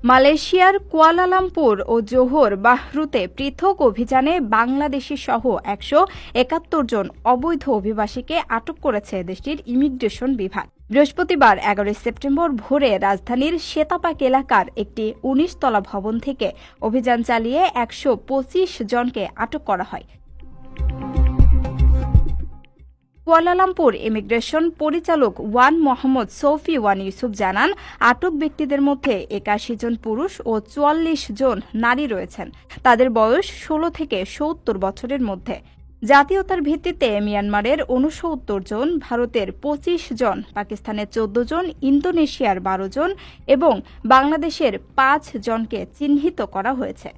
মালয়েশিয়ার কুয়ালালামপুর ও জোহর বাহরুতে পৃথক অভিযানে বাংলাদেশি সহ ১৭১ জন অবৈধ অভিবাসীকে আটক করেছে দেশটির ইমিগ্রেশন বিভাগ। বৃহস্পতিবার ১১ সেপ্টেম্বর ভোরে রাজধানীর সেতাপাক এলাকার একটি ১৯ তলা ভবন থেকে অভিযান চালিয়ে ১২৫ জনকে আটক করা হয়। কুয়ালালামপুর ইমিগ্রেশন পরিচালক ওয়ান মোহাম্মদ সৌফি ওয়ান ইউসুফ জানান, আটক ব্যক্তিদের মধ্যে ৮১ জন পুরুষ ও ৪৪ জন নারী রয়েছেন। তাদের বয়স ১৬ থেকে ৭০ বছরের মধ্যে। জাতীয়তার ভিত্তিতে মিয়ানমারের ৬৯ জন, ভারতের ২৫ জন, পাকিস্তানের ১৪ জন, ইন্দোনেশিয়ার ১২ জন এবং বাংলাদেশের ৫ জনকে চিহ্নিত করা হয়েছে।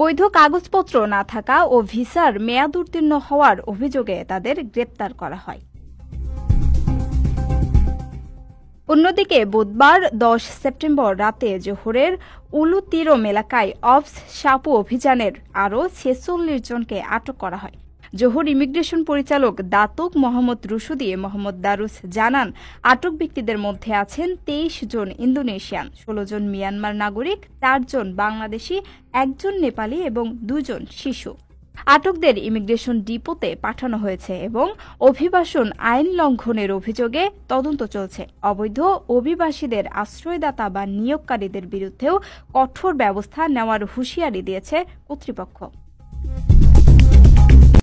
বৈধ কাগজপত্র না থাকা ও ভিসার মেয়াদ উত্তীর্ণ হওয়ার অভিযোগে তাদের গ্রেপ্তার করা হয়। অন্যদিকে বুধবার ১০ সেপ্টেম্বর রাতে জোহরের উলুতিরম এলাকায় অবস সাপু অভিযানের আরও ৪৬ জনকে আটক করা হয়। জোহর ইমিগ্রেশন পরিচালক দাতুক মোহাম্মদ রুশুদি মোহাম্মদ দারুস জানান, আটক ব্যক্তিদের মধ্যে আছেন ২৩ জন ইন্দোনেশিয়ান, ১৬ জন মিয়ানমার নাগরিক, ৪ জন বাংলাদেশি, ১ জন নেপালি এবং ২ জন শিশু। আটকদের ইমিগ্রেশন ডিপোতে পাঠানো হয়েছে এবং অভিবাসন আইন লঙ্ঘনের অভিযোগে তদন্ত চলছে। অবৈধ অভিবাসীদের আশ্রয়দাতা বা নিয়োগকারীদের বিরুদ্ধেও কঠোর ব্যবস্থা নেওয়ার হুঁশিয়ারি দিয়েছে কর্তৃপক্ষ।